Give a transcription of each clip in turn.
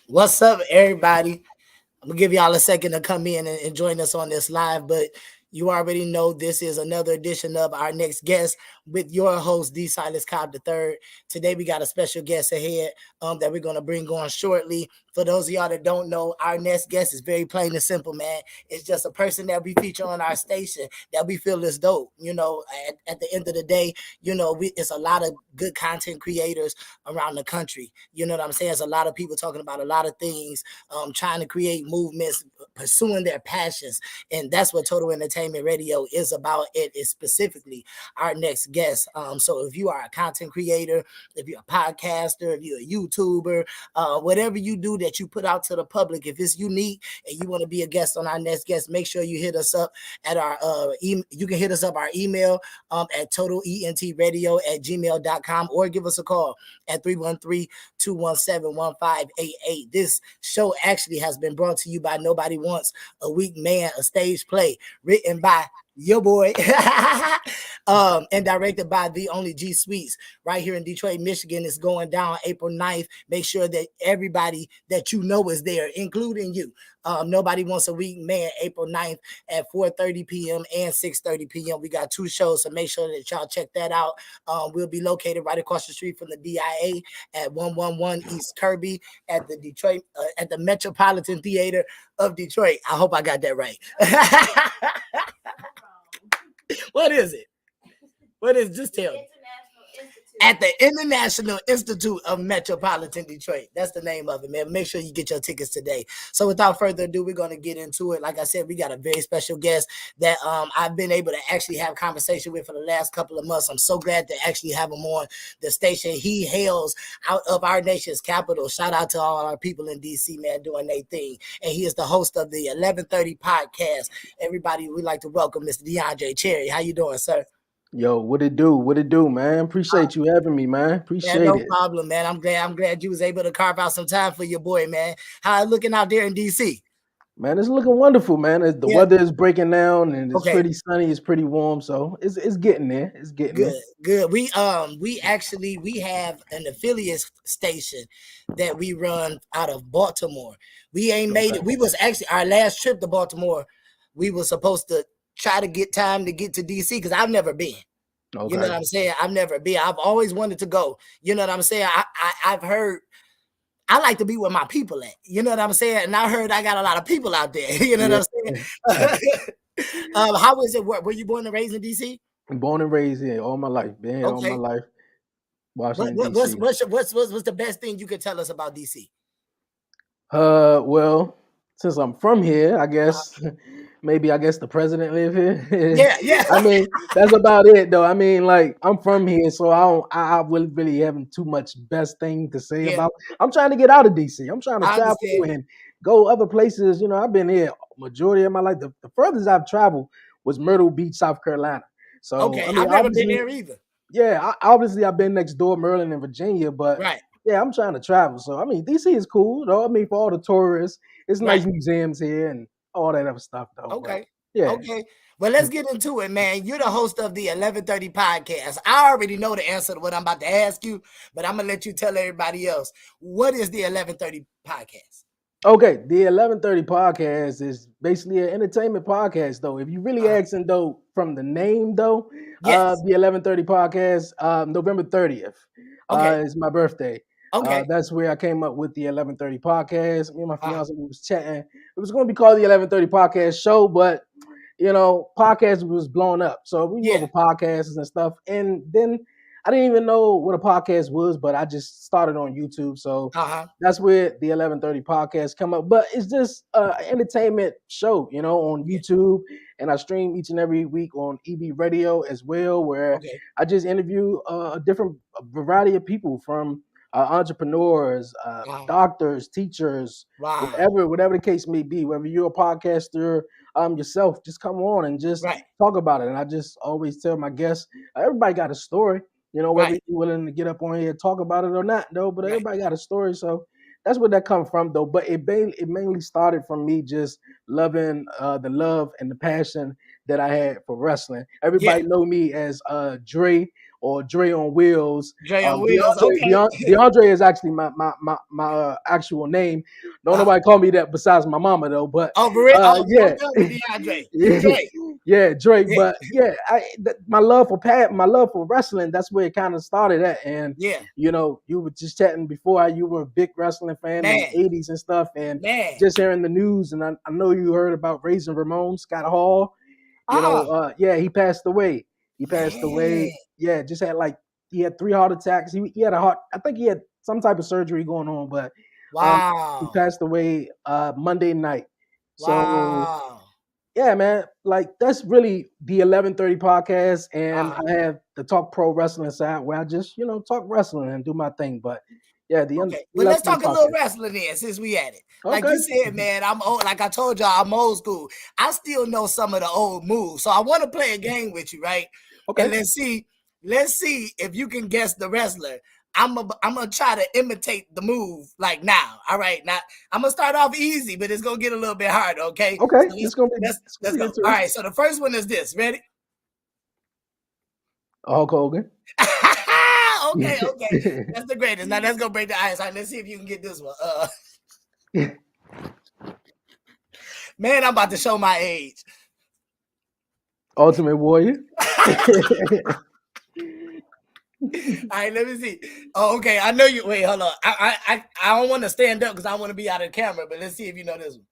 What's up, everybody? I'm gonna give y'all a second to come in and join us on this live, but you already know this is another edition of our next guest with your host, D. Silas Cobb III. Today we got a special guest ahead that we're gonna bring on shortly. For those of y'all that don't know, our next guest is very plain and simple, man. It's just a person that we feature on our station that we feel is dope. At the end of the day, it's a lot of good content creators around the country. You know what I'm saying? There's a lot of people talking about a lot of things, trying to create movements, pursuing their passions. And that's what Total Entertainment Radio is about. It is specifically our next guest. So if you are a content creator, if you're a podcaster, if you're a YouTuber, whatever you do that you put out to the public, if it's unique and you want to be a guest on our next guest, make sure you hit us up at our you can hit us up our email at totalentradio@gmail.com or give us a call at 313-217-1588. This show actually has been brought to you by Nobody Wants a Weak Man, a stage play written by your boy and directed by the only G Sweets right here in Detroit, Michigan. Is going down April 9th. Make sure that everybody that you know is there, including you. Nobody Wants a Weak Man, April 9th at 4:30 p.m. and 6:30 p.m. We got two shows, so make sure that y'all check that out. We'll be located right across the street from the DIA at 111 East Kirby at the Detroit at the Metropolitan Theater of Detroit. I hope I got that right. What is it? What is just tell me? At the International Institute of Metropolitan Detroit. That's the name of it, man. Make sure you get your tickets today. So without further ado, we're going to get into it. Like I said, we got a very special guest that I've been able to actually have conversation with for the last couple of months. I'm so glad to actually have him on the station. He hails out of our nation's capital. Shout out to all our people in DC, man, doing their thing. And he is the host of the 1130 podcast. Everybody, we'd like to welcome Mr. Deandre Cherry. How you doing, sir? Yo, what it do? What it do, man? Appreciate you having me, man. Man, Appreciate no it. problem, man. I'm glad you was able to carve out some time for your boy, man. How it looking out there in DC? Man, it's looking wonderful, man. The Yeah. weather is breaking down and it's Okay. pretty sunny, it's pretty warm, so it's getting there. It's getting there. Good. Good. We have an affiliate station that we run out of Baltimore. We ain't made Okay. it. We was actually our last trip to Baltimore. We were supposed to try to get time to get to DC because I've never been. You know Okay. what I'm saying? I've never been. I've always wanted to go. You know what I'm saying? I've heard I like to be where my people at. You know what I'm saying? And I heard I got a lot of people out there. You know Yeah. what I'm saying? How is it? Were you born and raised in DC? Born and raised here all my life. Been here all my Okay. life. What, Washington what what's DC. what's what's the best thing you could tell us about DC? Well, since I'm from here, I Uh, guess the president live here. yeah, yeah. I mean, that's about it though. I mean, like I'm from here, so I really really haven't too much best thing to say Yeah, about. I'm trying to get out of DC. I'm trying to I travel understand. and go other places. I've been here majority of my life. The furthest I've traveled was Myrtle Beach, South Carolina. So Okay, I mean, I've never been obviously, there either. yeah, obviously I've been next door, Maryland and Virginia, but Right, yeah, I'm trying to travel. So I mean, DC is cool, though. I mean, for all the tourists, it's right. nice museums here and all that other stuff, though. But Okay. yeah, Okay. Well, let's get into it, man. You're the host of the 1130 podcast. I already know the answer to what I'm about to ask you, but I'm gonna let you tell everybody else. What is the 1130 podcast? okay. The 1130 podcast is basically an entertainment podcast, though. If you really Uh, asking though from the name, though, yes. the 1130 podcast, November 30th, Okay. is my birthday. Okay. That's where I came up with the 1130 podcast. Me and my Uh, fiance we was chatting. It was going to be called the 1130 podcast show, but podcast was blowing up. So we went yeah. with podcasts and stuff. And then I didn't even know what a podcast was, but I just started on YouTube. So Uh-huh. that's where the 1130 podcast come up. But it's just an entertainment show, on Yeah. YouTube. And I stream each and every week on EB Radio as well, where Okay. I just interview a different variety of people from entrepreneurs, doctors, teachers, Wow. whatever the case may be, whether you're a podcaster yourself, just come on and just Right. talk about it. And I just always tell my guests, everybody got a story, whether Right. you're willing to get up on here and talk about it or not, though. But Right. everybody got a story, so that's where that come from, though. But it mainly started from me just loving the love and the passion that I had for wrestling. Yeah. Everybody know me as Dre or Dre on Wheels. Dre on Wheels. Okay. DeAndre is actually my actual name. Don't nobody call me that besides my mama though. But Oh, for real? Oh, yeah, don't tell me DeAndre. You Dre. yeah, Drake. Yeah. But yeah, my love for wrestling. That's where it kind of started at. And Yeah. you know, you were just chatting before how you were a big wrestling fan in Man. the '80s and stuff, and Man. just hearing the news. And I know you heard about Raising Ramon, Scott Hall. Oh, Yeah, he passed away. He passed man. away. Yeah, just had he had 3 heart attacks. He had a heart. I think he had some type of surgery going on, but he Wow. passed away Monday night. So Wow. yeah, man, like that's really the 11:30 podcast, and Uh-huh. I have the Talk Pro Wrestling side where I just talk wrestling and do my thing. But yeah, the Okay, well, let's 11:30 talk a little podcast. wrestling then, since we at it. Like Okay. you said, man, I'm old. Like I told y'all, I'm old school. I still know some of the old moves, so I want to play a game with you, right? Okay. And let's see if you can guess the wrestler. I'm gonna try to imitate the move like now. All right, now I'm gonna start off easy, but it's gonna get a little bit harder. Okay, Okay. so It's gonna let's be go. All interesting. right, so the first one is this. Ready? Hulk Hogan. Okay, okay. That's the greatest. Now let's go break the ice. All right, let's see if you can get this one. Man, I'm about to show my age. Ultimate Warrior. All right, let me see. Oh, okay. I know you. Wait, hold on. I don't want to stand up because I want to be out of the camera, but let's see if you know this one.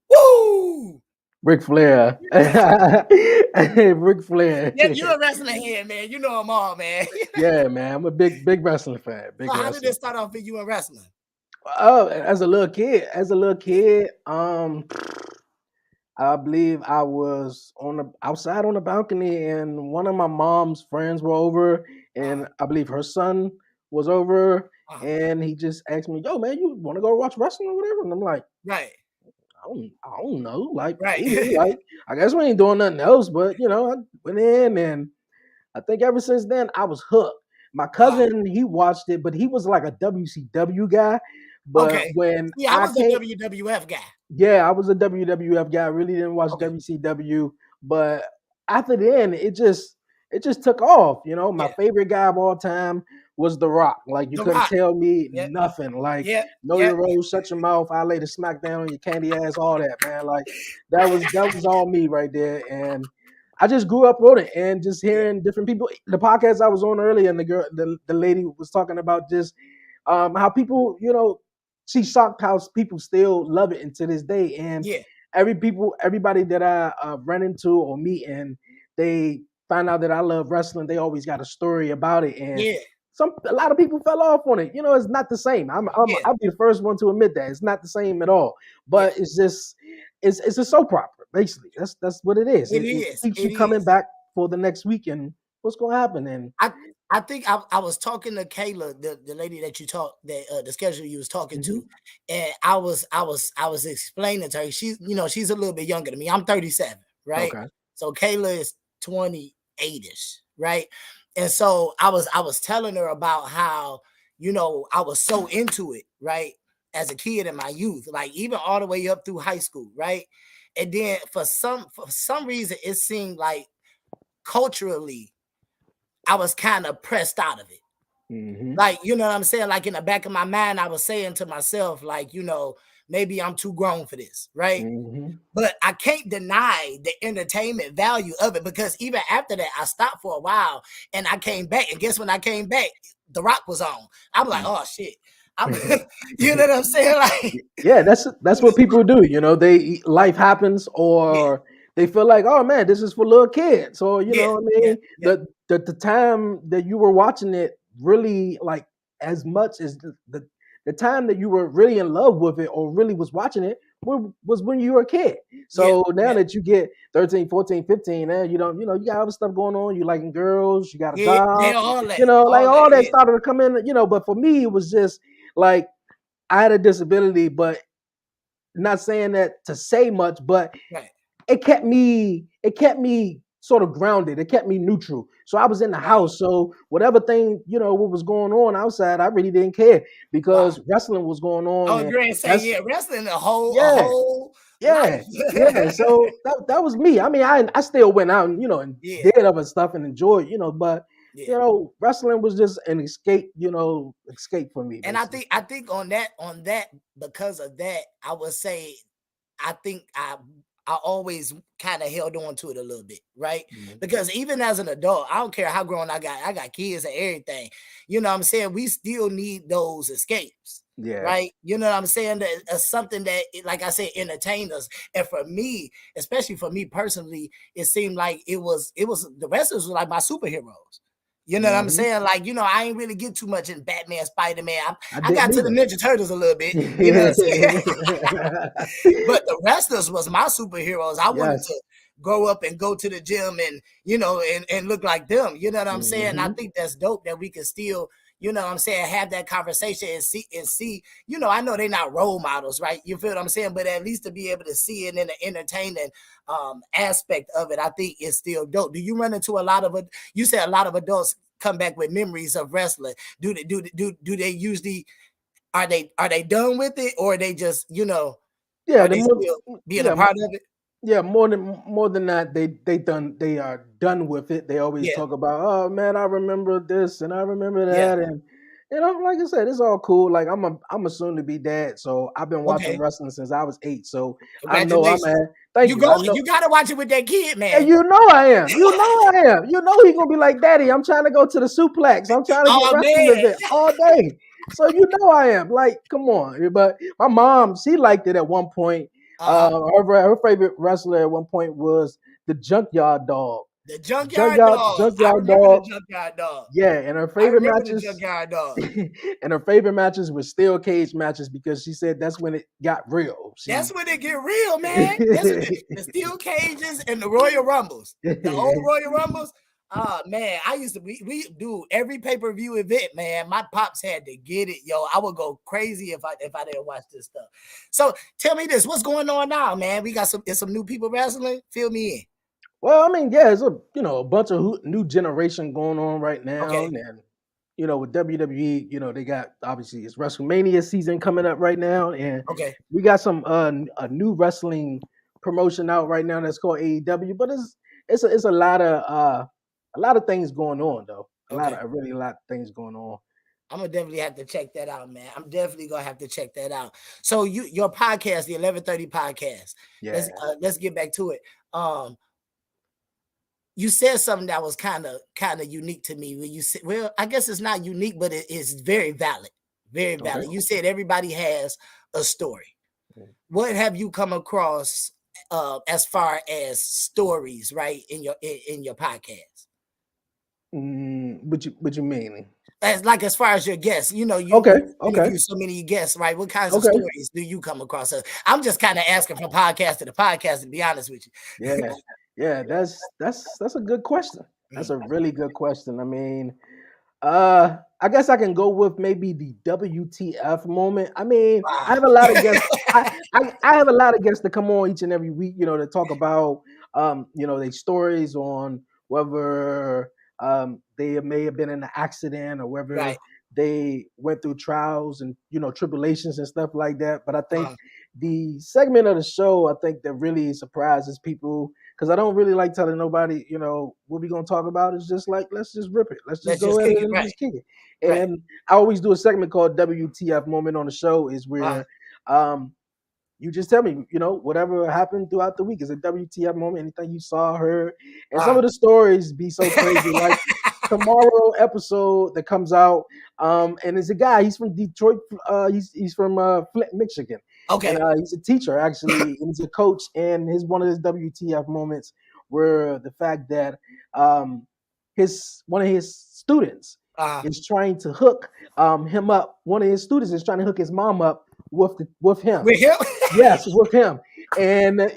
Woo! Ric Flair. Ric Flair. Yeah, you're a wrestling head, man. You know them all, man. Yeah, man. I'm a big wrestling fan. Big So how did it wrestling start off with you in wrestling? Oh, as a little kid, I believe I was outside on the balcony, and one of my mom's friends were over, Uh, and I believe her son was over, uh, and he just asked me, "Yo, man, you want to go watch wrestling or whatever?" And I'm like, right, I don't know, like right. maybe, like I guess we ain't doing nothing else, but I went in, and I think ever since then I was hooked. My Wow. cousin, he watched it, but he was like a WCW guy. But Okay. when Yeah, I I was a came, WWF guy. yeah, I was a WWF guy. I really didn't watch Okay. WCW, but after then, it just took off. My Yeah. favorite guy of all time was The Rock. Like you The couldn't Rock. tell me Yeah. nothing. Like Yeah. know Yeah. your role, shut your mouth. I lay the smack down on your candy ass, all that, man. Like that was all me right there, and I just grew up on it and just Yeah. hearing different people. The podcast I was on earlier, and the lady was talking about just how people, she's shocked how people still love it and to this day. And Yeah. everybody that I run into or meet, and they find out that I love wrestling, they always got a story about it. And Yeah. a lot of people fell off on it. It's not the same. Yeah. I'll be the first one to admit that it's not the same at all. Yeah. But it's just it's a soap opera basically. That's what it is. It It is. keeps It you coming is. back for the next week and what's going to happen. And I I think I was talking to Kayla, the lady that you talked that the schedule you was talking mhm, to, and I was explaining to her. She's a little bit younger than me. I'm 37, right? okay, So Kayla is 28ish, right? And so I was telling her about how I was so into it, right? As a kid in my youth, like even all the way up through high school, right? And then for some reason it seemed like culturally I was kind of pressed out of it. hmm Like, you know what I'm saying? Like in the back of my mind, I was saying to myself, like, maybe I'm too grown for this, right? hmm But I can't deny the entertainment value of it because even after that, I stopped for a while and I came back. And guess when I came back, The Rock was on. I'm like, oh shit. I'm you know what I'm saying? Like, Yeah, that's what people do. They life happens, yeah, or they feel like, oh man, this is for little kids, or yeah, what I yeah, mean. yeah, The time that you were watching it really like as much as the time that you were really in love with it or really was watching it was when you were a kid. yeah, So now yeah, that you get 13, 14, 15, now you don't, you got other stuff going on. You liking girls, you got a yeah, job, yeah, like all that, all that yeah, started to come in. But for me, it was just like I had a disability, but not saying that to say much, but right, it kept me sort of grounded. It kept me neutral. So I was in the wow, house. So whatever thing, what was going on outside, I really didn't care wow. because wrestling was going on. Oh, And agree and say, that's yeah, wrestling a whole, a yeah. whole. Yeah, yeah. So that was me. I mean, I still went out and and Yeah, did other stuff and enjoyed, but yeah. wrestling was just an escape, escape for me And I basically. think I think on that because of that, I would say I think I always kind of held on to it a little bit, right? Mhm. Because even as an adult, I don't care how grown I got kids and everything. You know what I'm saying? We still need those escapes, Yeah. right? You know what I'm saying? That something that, like I said, entertain us. And for me, especially for me personally, it seemed like it was the wrestlers were like my superheroes. You know what I'm Hmm. saying? Like, I ain't really get too much in Batman, Spider-Man. I I didn't got to the either. Ninja Turtles a little bit, you know what I'm saying? But the wrestlers was my superheroes. I wanted Yes. to grow up and go to the gym and and look like them. You know what I'm saying? I Hmm. think that's dope that we can still, what I'm saying, have that conversation and see, I know they're not role models, right? You feel what I'm saying? But at least to be able to see it in the entertaining aspect of it, I think is still dope. Do you run into a lot of it? You said a lot of adults come back with memories of wrestling. Do they usually are they done with it, or they just Yeah, are the they more, still being a yeah, part of it? yeah, more than that, they are done with it. They always Yeah, talk about, oh man, I remember this and I remember yeah. that, and like I said, it's all cool. Like I'm a soon to be dad, so I've been watching Okay. wrestling since I was 8. So I know I'm Congratulations. at. Thank you. I know. You gotta watch it with that kid, And man. you know I am. You know I am. You know he gonna be like, Daddy, I'm trying to go to the suplex. I'm trying to get Oh wrestling man. event all day. So you know I am. Like, come on. But my mom, she liked it at one point. Uh-huh. Her favorite wrestler at one point was the Junkyard Dog. The Junkyard Junkyard Dog. I Junkyard remember the Dog. Junkyard Dog. Yeah, and her I favorite remember the matches Junkyard Dog. and her favorite matches were steel cage matches because she said that's when it got real. That's when it get real, man. That's when the steel cages and the Royal Rumbles, the old Royal Rumbles. Man, I used to we do every pay-per-view event, man. My pops had to get it, yo. I would go crazy if I didn't watch this stuff. So tell me this, what's going on now, man? We got some new people wrestling. Fill me in. Well, I mean, yeah, it's a bunch of new generation going on right now, Okay, and with WWE, they got obviously it's WrestleMania season coming up right now, and okay, we got some a new wrestling promotion out right now that's called AEW, but it's a lot of things going on though, okay. a lot of things going on. I'm gonna definitely have to check that out, man. I'm definitely gonna have to check that out. So your podcast, the 11:30 podcast. Let's Yeah. let's get back to it. Um, you said something that was kind of unique to me. When you said, well, I guess it's not unique, but it is very valid. Very Okay. valid. You said everybody has a story. What have you come across as far as stories, right, in your podcast? What you mean? As far as your guests, Okay. you Okay. interview so many guests, right? What kinds of Okay. stories do you come across? I'm just kind of asking from podcast to podcast, to be honest with you. Yeah. Yeah. That's a good question. That's Mm, a really good question. I mean, I guess I can go with maybe the WTF moment. I mean, I wow. have a lot of guests. I have a lot of guests that come on each and every week, to talk about their stories on whether they may have been in an accident or whether Right. they went through trials and tribulations and stuff like that. But I think Uh, the segment of the show I think that really surprises people because I don't really like telling nobody, what we're gonna talk about. Is just like let's just rip it. Let's just let's go just at kick it it. and Right. just kick it. Right. And I always do a segment called WTF moment on the show is Uh, where um you just tell me, whatever happened throughout the week is a WTF moment, anything you saw, heard. And some uh. of the stories be so crazy. Like tomorrow episode that comes out, and there's a guy, he's from Detroit, he's from Flint, Michigan. And Okay. he's a teacher actually, and he's a coach, and his one of his WTF moments were the fact that his one of his students Uh. is trying to hook him up. One of his students is trying to hook his mom up with him. With him. Yes, with him. And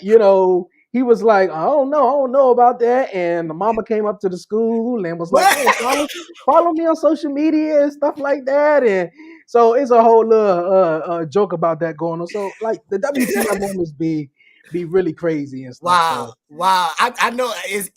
he was like, I don't know about that. And the mama came up to the school and was like, What? oh, follow me on social media and stuff like that. And so it's a whole little joke about that going on. So like the WTF moments be really crazy and stuff. Wow. So Wow. I know. Is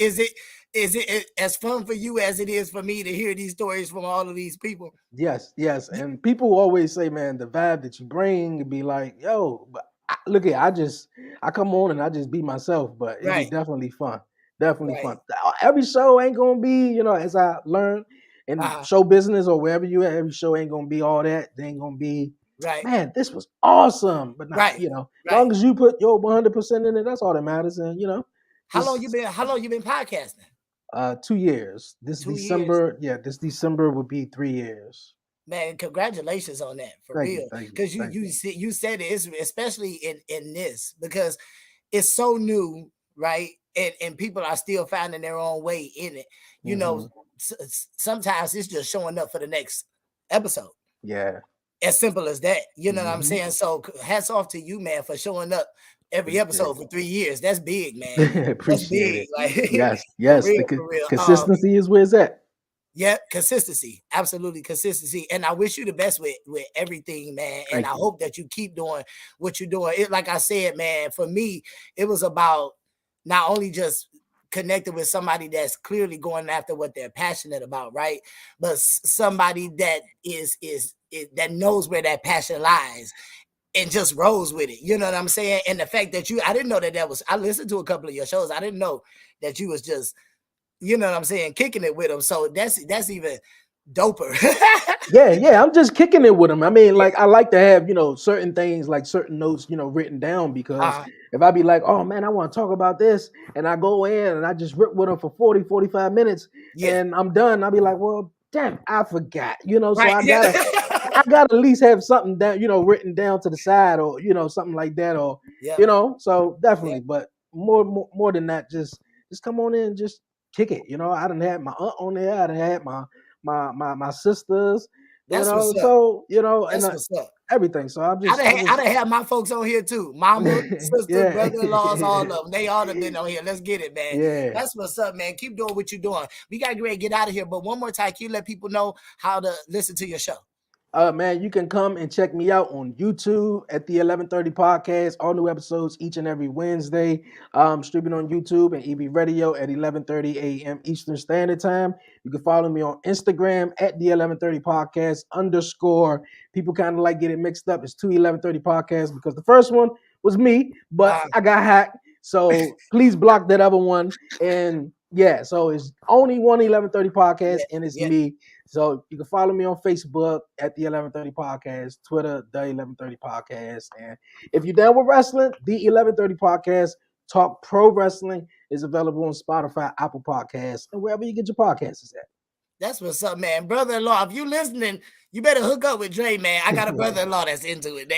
it as fun for you as it is for me to hear these stories from all of these people? yes, yes. And people always say, man, the vibe that you bring be like, yo, but look here, I come on and I just be myself, but it be Right, definitely fun. Definitely right. fun. Every show ain't gonna be, as I learned in Uh-huh. show business or wherever you at, every show ain't gonna be all that. They ain't gonna be, Right, man, this was awesome. But not, right, right. long as you put your 100% in it, that's all that matters. And just How long you been podcasting? 2 years. This 2 years. December, yeah, this December will be 3 years. Man, congratulations on that for Thank you, real. thank you, Because thank you. you said it, it's especially in this because it's so new, right? And people are still finding their own way in it. You know, Hmm. sometimes it's just showing up for the next episode. Yeah. As simple as that. You know what I'm Hmm. saying? So hats off to you, man, for showing up every Appreciate episode for 3 years. That's big, man. it. That's Appreciate big. it. Like Yes, for yes. real, The for real. consistency is where it's at. Yeah, consistency, absolutely consistency, and I wish you the best with everything, man. And I Thank you. hope that you keep doing what you're doing. It, like I said, man, for me, it was about not only just connecting with somebody that's clearly going after what they're passionate about, right? But somebody that is that knows where that passion lies and just rolls with it. You know what I'm saying? And the fact that I didn't know that was. I listened to a couple of your shows. I didn't know that you was just you know what I'm saying, kicking it with them. So that's even doper. Yeah, yeah. I'm just kicking it with them. I mean, Yeah. like I like to have, certain things like certain notes, written down because Uh, if I be like, oh man, I want to talk about this, and I go in and I just rip with them for 40, 45 minutes yeah. and I'm done, I'll be like, well, damn, I forgot, so Right. I Yeah. gotta I gotta at least have something down, written down to the side or something like that, or Yep. so Yep. definitely. But more than that, just come on in and just kick it. I done had my aunt on there, I done had my sisters, That's what's up. so and That's what's up. everything. So I I'm done just have my folks on here too. Mama, sister, yeah. brother-in-laws, all of them. They all have been on here. Let's get it, man. Yeah. That's what's up, man. Keep doing what you're doing. We got to get ready to get out of here. But one more time, can you let people know how to listen to your show? Man, you can come and check me out on YouTube at the 11:30 podcast. All new episodes each and every Wednesday. Streaming on YouTube and EB Radio at 11:30 a.m. Eastern Standard Time. You can follow me on Instagram at the 11:30 podcast _. People kind of like get it mixed up. It's two 11:30 podcasts because the first one was me, but Uh, I got hacked. So please block that other one. And yeah, so it's only one 11:30 podcast yeah, and it's yeah. me. So you can follow me on Facebook at the 11:30 Podcast, Twitter, the 11:30 Podcast. And if you're down with wrestling, the 11:30 Podcast, Talk Pro Wrestling, is available on Spotify, Apple Podcasts, and wherever you get your podcasts is That's what's up, man. Brother-in-law, if you listening, you better hook up with Dre, man. I got a at. brother-in-law that's into it.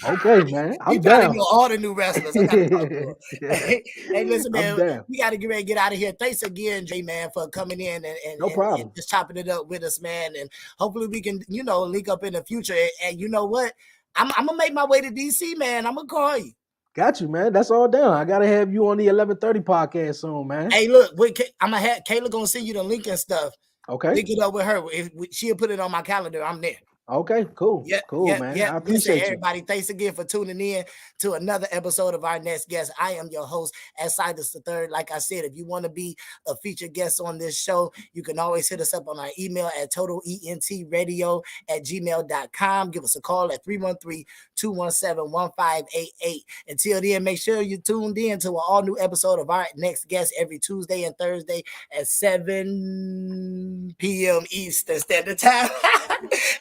Okay, man. He I'm probably down. know all the new wrestlers. I gotta talk to him. Yeah, Hey, listen, I'm man, down. we gotta get ready to get out of here. Thanks again, Dre, man, for coming in No and problem. just chopping it up with us, man. And hopefully we can, link up in the future. And you know what? I'm gonna make my way to DC, man. I'm gonna call you. Got you, man. That's all down. I gotta have you on the 11:30 podcast soon, man. Hey, look, I'm gonna have Kayla gonna send you the link and stuff. Okay. Link it up with her. If she'll put it on my calendar, I'm there. Okay, cool. Yep, Cool, yep, man. yep. I Listen, appreciate you. everybody, thanks again for tuning in to another episode of our next guest. I am your host, at Silas the Third. Like I said, if you want to be a featured guest on this show, you can always hit us up on our email at totaleNTradio@gmail.com. Give us a call at 313-217-1588. Until then, make sure you tuned in to an all-new episode of our next guest every Tuesday and Thursday at 7 p.m. Eastern Standard Time.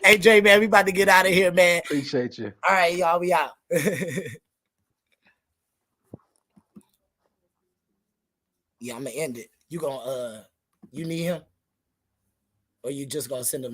Hey, Jay, man, we about to get out of here, man. Appreciate you. All right, y'all, we out. Yeah, I'm gonna end it. You need him, or you just gonna send him?